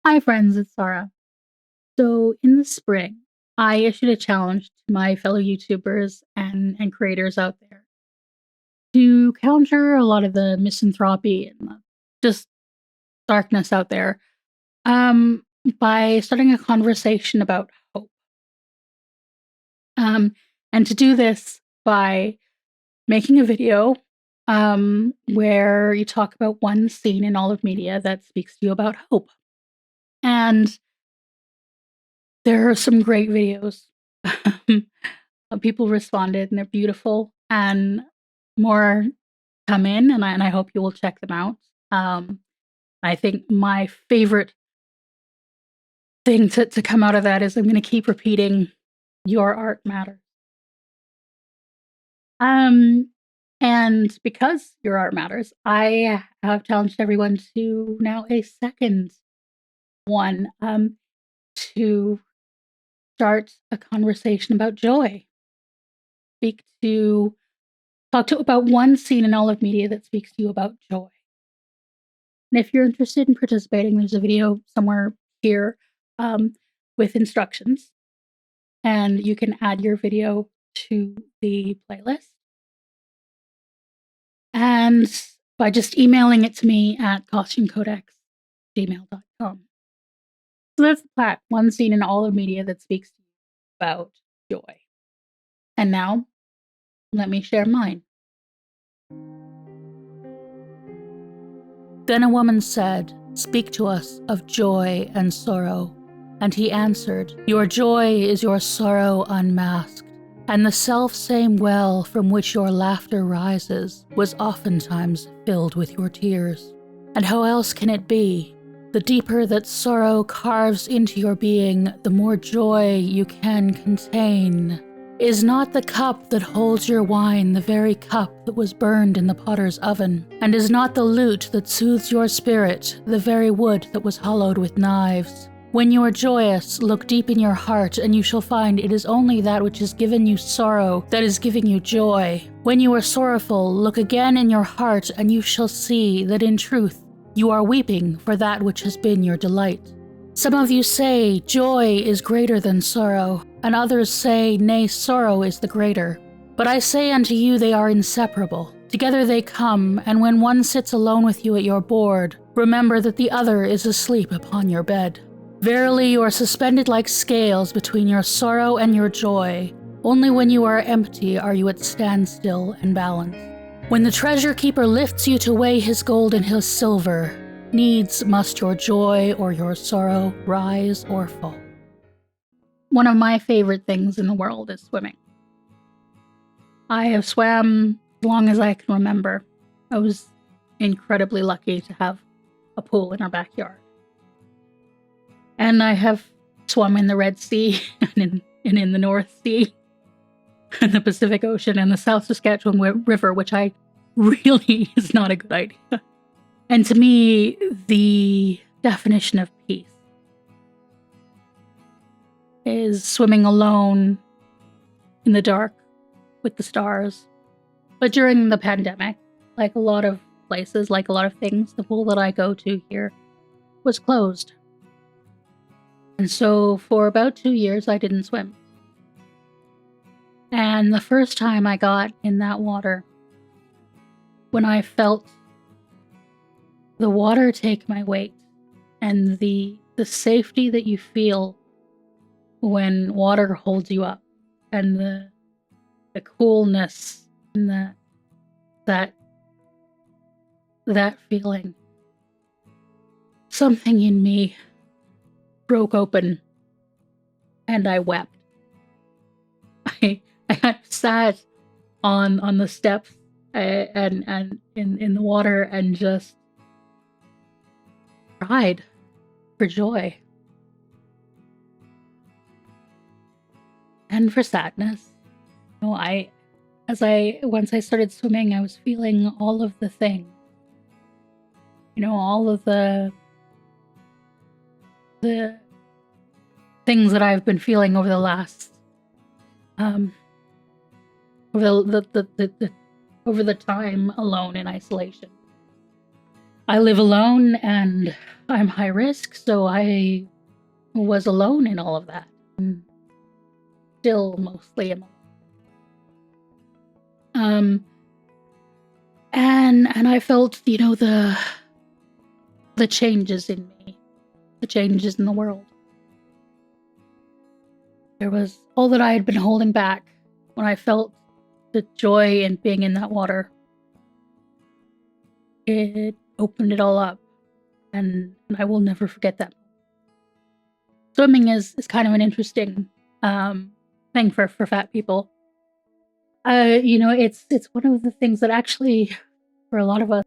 Hi, friends, it's Sarah. So, in the spring, I issued a challenge to my fellow YouTubers and creators out there to counter a lot of the misanthropy and just darkness out there um, by starting a conversation about hope. Um, and to do this by making a video where you talk about one scene in all of media that speaks to you about hope. And there are some great videos. People responded, and they're beautiful, and more come in, and I hope you will check them out. Um, I think my favorite thing to come out of that is I'm gonna keep repeating, "Your art matters." Um, and because your art matters, I have challenged everyone to now a second one, to start a conversation about joy. Speak to Talk to about one scene in all of media that speaks to you about joy. And if you're interested in participating, there's a video somewhere here um, with instructions, and you can add your video to the playlist. And by just emailing it to me at costumecodex@gmail.com. So that's the plan. One scene in all of media that speaks to you about joy. And now, let me share mine. Then a woman said, "Speak to us of joy and sorrow." And he answered, "Your joy is your sorrow unmasked, and the self-same well from which your laughter rises was oftentimes filled with your tears. And how else can it be? The deeper that sorrow carves into your being, the more joy you can contain. Is not the cup that holds your wine the very cup that was burned in the potter's oven? And is not the lute that soothes your spirit the very wood that was hollowed with knives? When you are joyous, look deep in your heart, and you shall find it is only that which has given you sorrow that is giving you joy. When you are sorrowful, look again in your heart, and you shall see that in truth you are weeping for that which has been your delight. Some of you say, joy is greater than sorrow, and others say, nay, sorrow is the greater. But I say unto you, they are inseparable. Together they come, and when one sits alone with you at your board, remember that the other is asleep upon your bed. Verily, you are suspended like scales between your sorrow and your joy. Only when you are empty are you at standstill and balance. When the treasure keeper lifts you to weigh his gold and his silver, needs must your joy or your sorrow rise or fall. One of my favorite things in the world is swimming. I have swam as long as I can remember. I was incredibly lucky to have a pool in our backyard. And I have swum in the Red Sea and in the North Sea and the Pacific Ocean and the South Saskatchewan River, which I really is not a good idea. And to me, the definition of peace is swimming alone in the dark with the stars. But during the pandemic, like a lot of places, like a lot of things, the pool that I go to here was closed. And so for about 2 years, I didn't swim. And the first time I got in that water, when I felt the water take my weight and the safety that you feel when water holds you up, and the coolness and that feeling, something in me broke open and I wept. I had sat on the steps and in the water and just cried for joy and for sadness. You know, once I started swimming, I was feeling all of the things. You know, all of the things that I've been feeling over the last over the time alone in isolation. I live alone and I'm high risk, so I was alone in all of that. Still mostly am alone. And I felt, the changes in me, the changes in the world. There was all that I had been holding back when I felt the joy in being in that water. It opened it all up, and I will never forget that. Swimming is kind of an interesting thing for fat people. It's one of the things that actually, for a lot of us,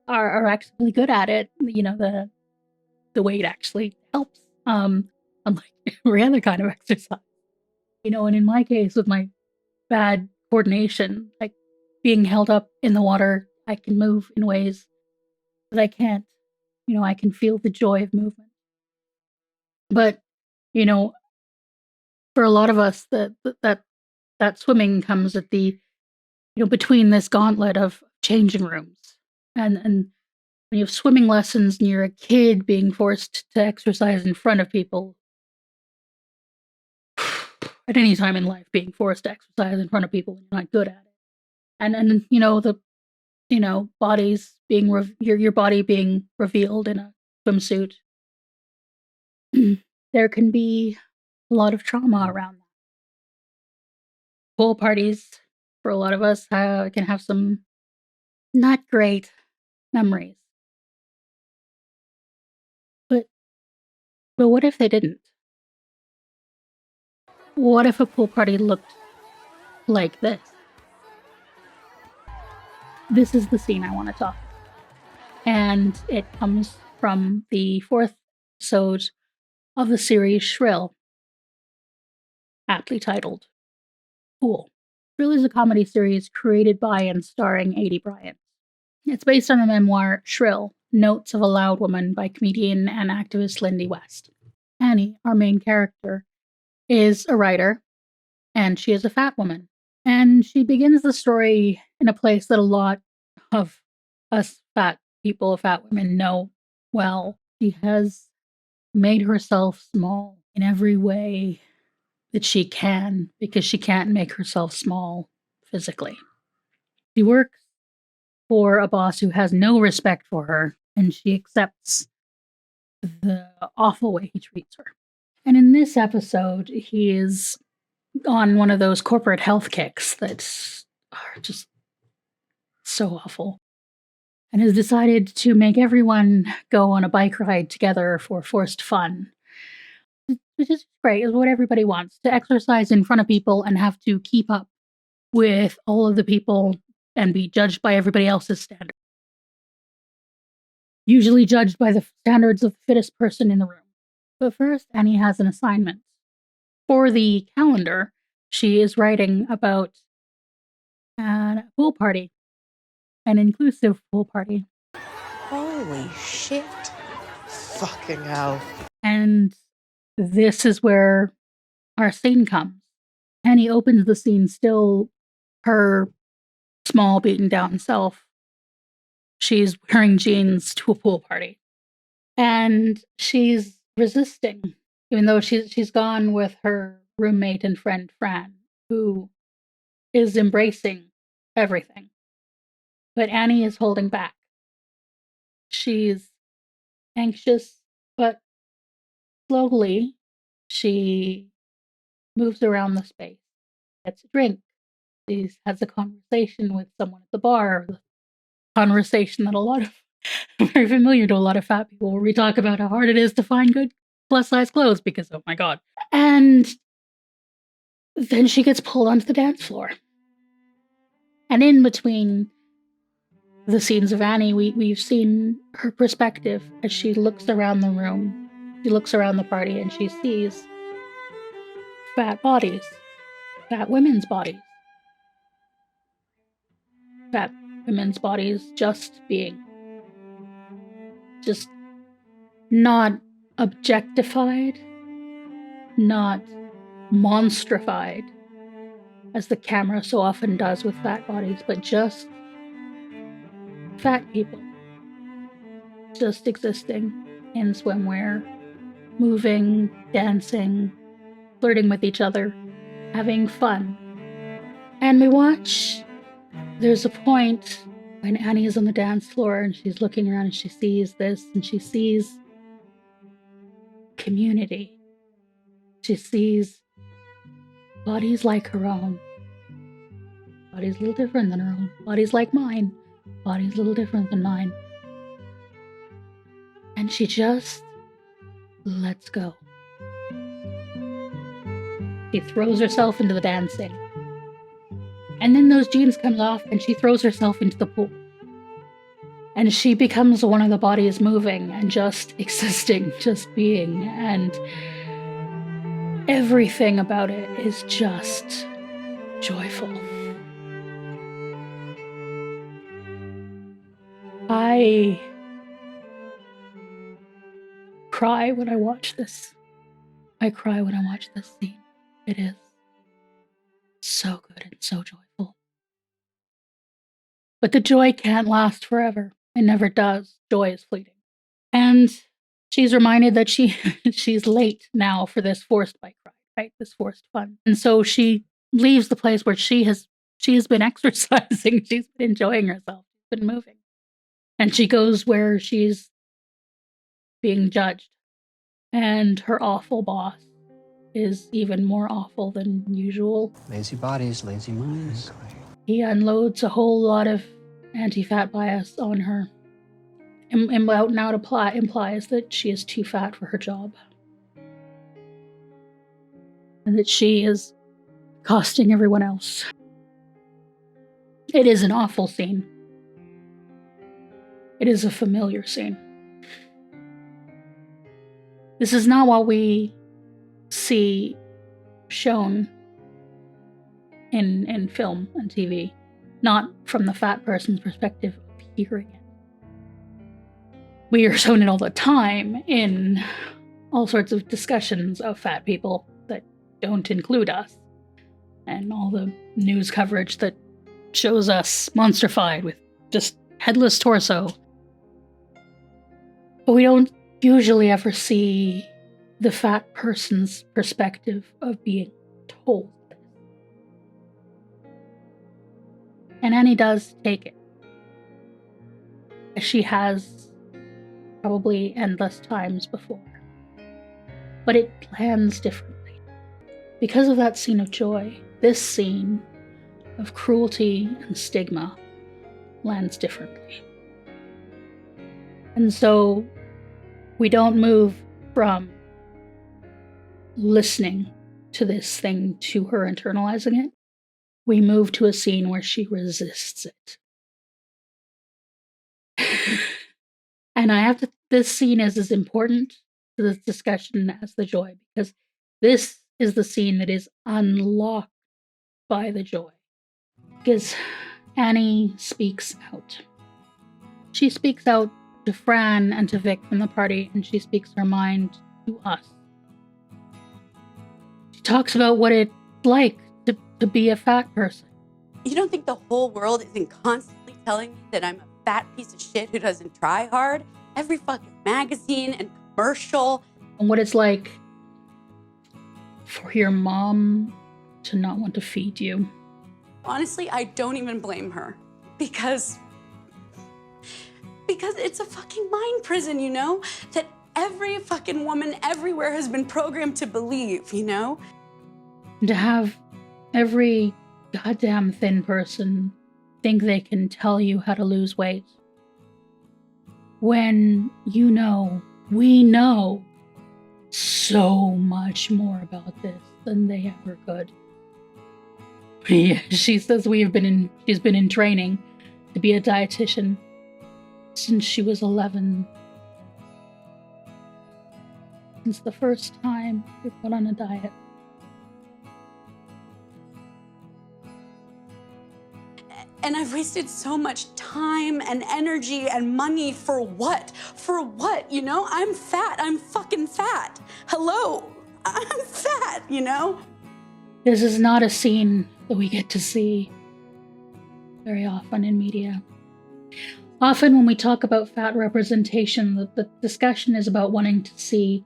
are actually really good at it. The weight actually helps. Unlike every other kind of exercise. And in my case, with my bad coordination, like being held up in the water, I can move in ways that I can't. I can feel the joy of movement. But, you know, for a lot of us, that swimming comes at the, between this gauntlet of changing rooms. And when you have swimming lessons and you're a kid being forced to exercise in front of people, at any time in life, being forced to exercise in front of people when you're not good at it. And the bodies being your body being revealed in a swimsuit. There can be a lot of trauma around that. Pool parties, for a lot of us, can have some not great memories. But what if they didn't? What if a pool party looked like this? This is the scene I want to talk about. And it comes from the 4th episode of the series Shrill, aptly titled Pool. Shrill is a comedy series created by and starring Adie Bryant. It's based on the memoir Shrill, Notes of a Loud Woman by comedian and activist Lindy West. Annie, our main character, is a writer, and she is a fat woman. And she begins the story in a place that a lot of us fat people, fat women, know well. She has made herself small in every way that she can because she can't make herself small physically. She works for a boss who has no respect for her, and she accepts the awful way he treats her. And in this episode, he is on one of those corporate health kicks that are just so awful, and has decided to make everyone go on a bike ride together for forced fun. Which is great, is what everybody wants, to exercise in front of people and have to keep up with all of the people and be judged by everybody else's standards. Usually judged by the standards of the fittest person in the room. But first, Annie has an assignment. For the calendar, she is writing about a pool party, an inclusive pool party. Holy shit. Fucking hell. And this is where our scene comes. Annie opens the scene still her small, beaten down self. She's wearing jeans to a pool party. And she's resisting, even though she's gone with her roommate and friend Fran, who is embracing everything. But Annie is holding back. She's anxious, but slowly she moves around the space, gets a drink. She has a conversation with someone at the bar, the conversation that a lot of very familiar to a lot of fat people, where we talk about how hard it is to find good plus size clothes because, oh my God. And then she gets pulled onto the dance floor. And in between the scenes of Annie, we've seen her perspective as she looks around the room. She looks around the party and she sees fat bodies, fat women's bodies. Fat women's bodies just being. Just not objectified, not monstrified, as the camera so often does with fat bodies, but just fat people. just existing in swimwear, moving, dancing, flirting with each other, having fun. And we watch, there's a point when Annie is on the dance floor and she's looking around and she sees this and she sees community. She sees bodies like her own. Bodies a little different than her own. Bodies like mine. Bodies a little different than mine. And she just lets go. She throws herself into the dancing. And then those jeans comes off and she throws herself into the pool. And she becomes one of the bodies moving and just existing, just being. And everything about it is just joyful. I cry when I watch this. I cry when I watch this scene. It is so good and so joyful. But the joy can't last forever. It never does. Joy is fleeting. And she's reminded that she's late now for this forced bike ride, right? This forced fun. And so she leaves the place where she has been exercising. She's been enjoying herself. She's been moving. And she goes where she's being judged. And her awful boss is even more awful than usual. Lazy bodies, lazy minds. He unloads a whole lot of anti-fat bias on her. And out and out implies that she is too fat for her job. And that she is costing everyone else. It is an awful scene. It is a familiar scene. This is not what we see shown in film and TV. Not from the fat person's perspective of hearing it. We are shown it all the time in all sorts of discussions of fat people that don't include us. And all the news coverage that shows us monstrified with just headless torso. But we don't usually ever see the fat person's perspective of being told this. And Annie does take it. As she has probably endless times before. But it lands differently. Because of that scene of joy, this scene of cruelty and stigma lands differently. And so we don't move from listening to this thing to her internalizing it. We move to a scene where she resists it. And this scene is as important to this discussion as the joy, because this is the scene that is unlocked by the joy. Because Annie speaks out. She speaks out to Fran and to Vic from the party, and she speaks her mind to us. She talks about what it's like to be a fat person. You don't think the whole world isn't constantly telling me that I'm a fat piece of shit who doesn't try hard? Every fucking magazine and commercial. And what it's like for your mom to not want to feed you. Honestly, I don't even blame her. Because it's a fucking mind prison, you know? That every fucking woman everywhere has been programmed to believe, you know? And to have every goddamn thin person think they can tell you how to lose weight. When we know so much more about this than they ever could. Yeah, she says she's been in training to be a dietitian since she was 11. Since the first time we put on a diet. And I've wasted so much time and energy and money for what? For what, you know? I'm fat. I'm fucking fat. Hello? I'm fat, you know? This is not a scene that we get to see very often in media. Often when we talk about fat representation, the discussion is about wanting to see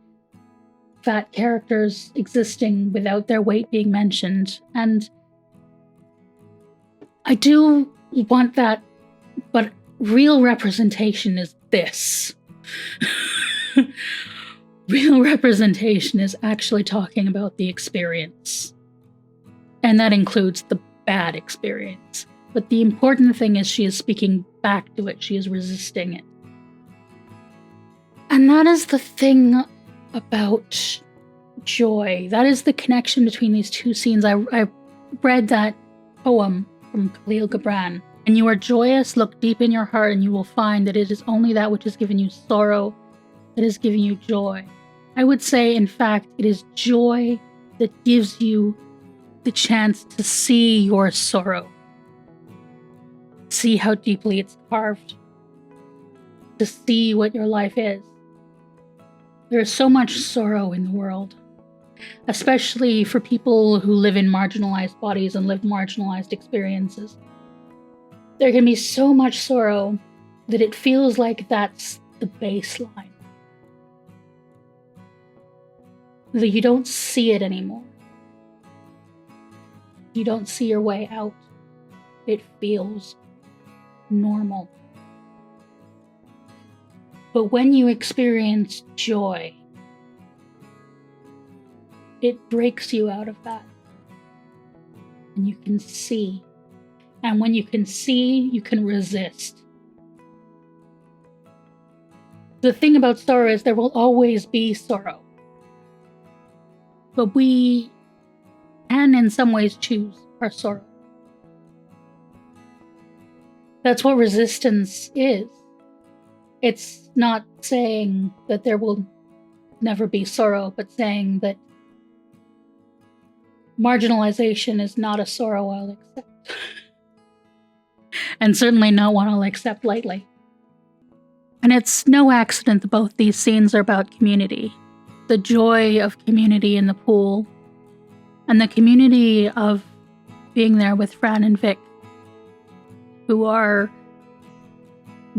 fat characters existing without their weight being mentioned. And I do want that, but real representation is this. Real representation is actually talking about the experience. And that includes the bad experience. But the important thing is she is speaking back to it. She is resisting it. And that is the thing about joy. That is the connection between these two scenes. I read that poem from Khalil Gibran. And you are joyous, look deep in your heart, and you will find that it is only that which has given you sorrow that has given you joy. I would say, in fact, it is joy that gives you the chance to see your sorrow. See how deeply it's carved. To see what your life is. There is so much sorrow in the world, especially for people who live in marginalized bodies and live marginalized experiences. There can be so much sorrow that it feels like that's the baseline. That you don't see it anymore. You don't see your way out. It feels normal. But when you experience joy, it breaks you out of that. And you can see. And when you can see, you can resist. The thing about sorrow is there will always be sorrow. But we can, in some ways, choose our sorrow. That's what resistance is. It's not saying that there will never be sorrow, but saying that marginalization is not a sorrow I'll accept. And certainly not one I'll accept lightly. And it's no accident that both these scenes are about community. The joy of community in the pool, and the community of being there with Fran and Vic, who are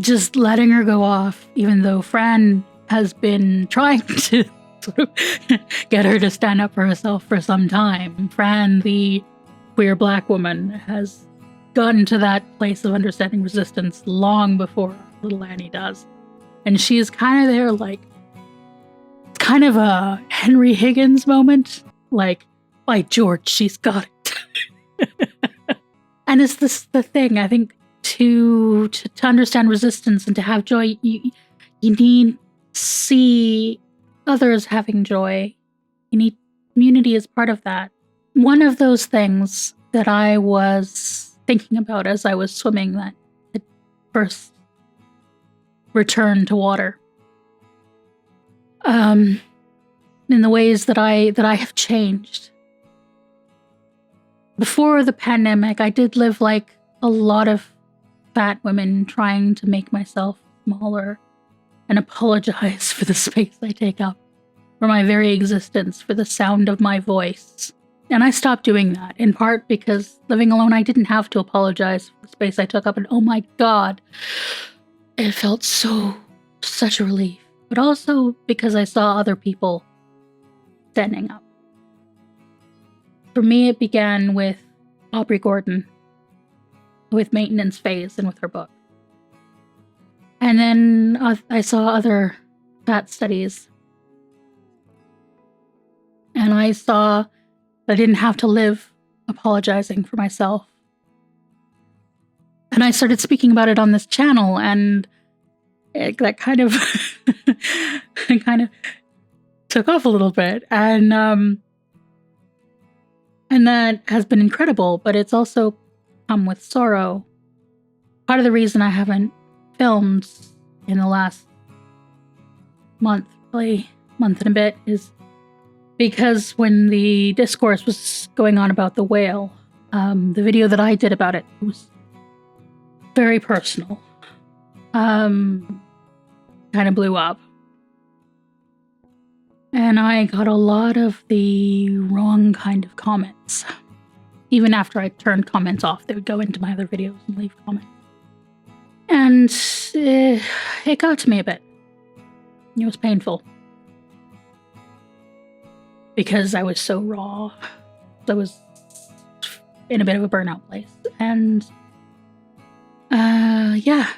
just letting her go off, even though Fran has been trying to sort of get her to stand up for herself for some time. Fran, the queer black woman, has gotten to that place of understanding resistance long before little Annie does. And she's kind of there like, it's kind of a Henry Higgins moment. Like, by George, she's got it. And it's the thing, I think, to understand resistance and to have joy, you need to see others having joy. You need community as part of that. One of those things that I was thinking about as I was swimming that had first returned to water, in the ways that I have changed. Before the pandemic, I did live like a lot of fat women, trying to make myself smaller and apologize for the space I take up, for my very existence, for the sound of my voice. And I stopped doing that, in part because living alone, I didn't have to apologize for the space I took up. And oh my God, it felt such a relief. But also because I saw other people standing up. For me, it began with Aubrey Gordon, with Maintenance Phase and with her book. And then I saw other fat studies. And I saw that I didn't have to live apologizing for myself. And I started speaking about it on this channel, and that kind of took off a little bit. And that has been incredible, but it's also come with sorrow. Part of the reason I haven't filmed in the last month, probably month and a bit, is because when the discourse was going on about the whale, the video that I did about it was very personal. Kind of blew up. And I got a lot of the wrong kind of comments. Even after I turned comments off, they would go into my other videos and leave comments. And it got to me a bit. It was painful. Because I was so raw. I was in a bit of a burnout place. And yeah,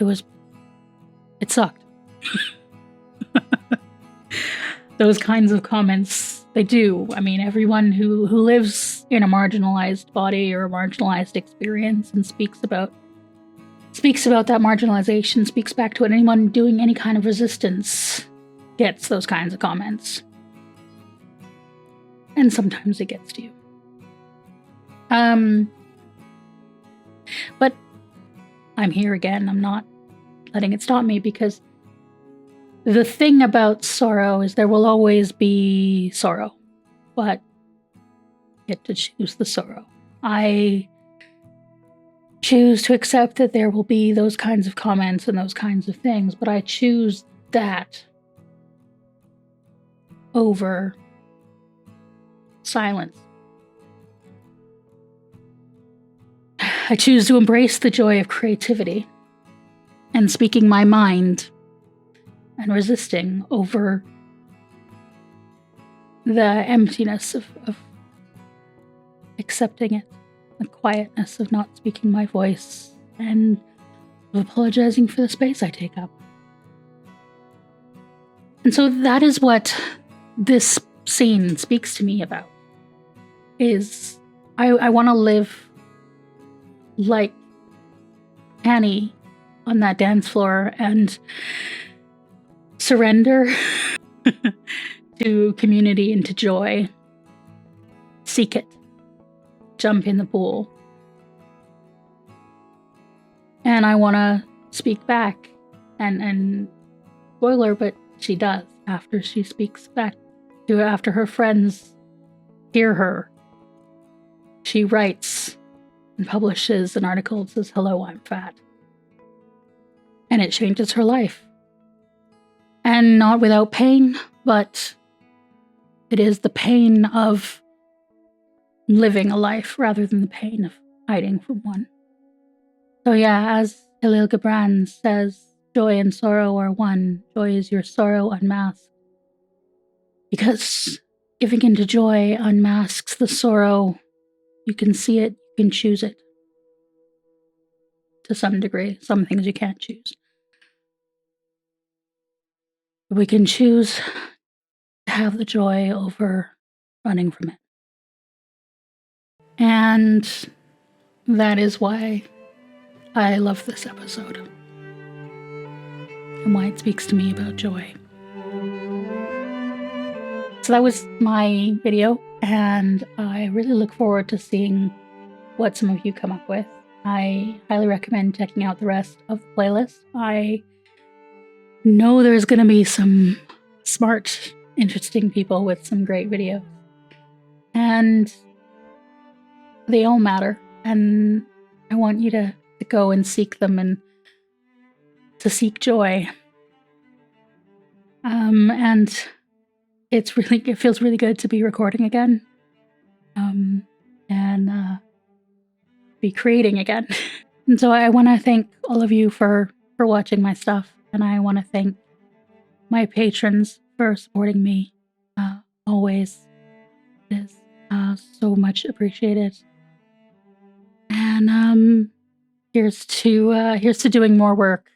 it sucked. Those kinds of comments, they do. I mean, everyone who lives in a marginalized body or a marginalized experience and speaks about that marginalization, speaks back to it. Anyone doing any kind of resistance gets those kinds of comments. And sometimes it gets to you. But I'm here again. I'm not letting it stop me, because the thing about sorrow is there will always be sorrow, but you get to choose the sorrow. I choose to accept that there will be those kinds of comments and those kinds of things, but I choose that over silence. I choose to embrace the joy of creativity and speaking my mind and resisting over the emptiness of accepting it, the quietness of not speaking my voice, and of apologizing for the space I take up. And so that is what this scene speaks to me about, is I want to live like Annie on that dance floor and surrender to community and to joy. Seek it. Jump in the pool. And I want to speak back. And spoiler, but she does after she speaks back to it, after her friends hear her. She writes and publishes an article that says, "Hello, I'm fat." And it changes her life. And not without pain, but it is the pain of living a life rather than the pain of hiding from one. So yeah, as Khalil Gibran says, joy and sorrow are one. Joy is your sorrow unmasked. Because giving into joy unmasks the sorrow. You can see it, you can choose it. To some degree, some things you can't choose. But we can choose to have the joy over running from it. And that is why I love this episode. And why it speaks to me about joy. So that was my video, and I really look forward to seeing what some of you come up with. I highly recommend checking out the rest of the playlist. I know there's going to be some smart, interesting people with some great videos. And they all matter. And I want you to go and seek them and to seek joy. And it feels really good to be recording again. And be creating again. And so I want to thank all of you for watching my stuff. And I want to thank my patrons for supporting me. Always. It is so much appreciated. And here's to doing more work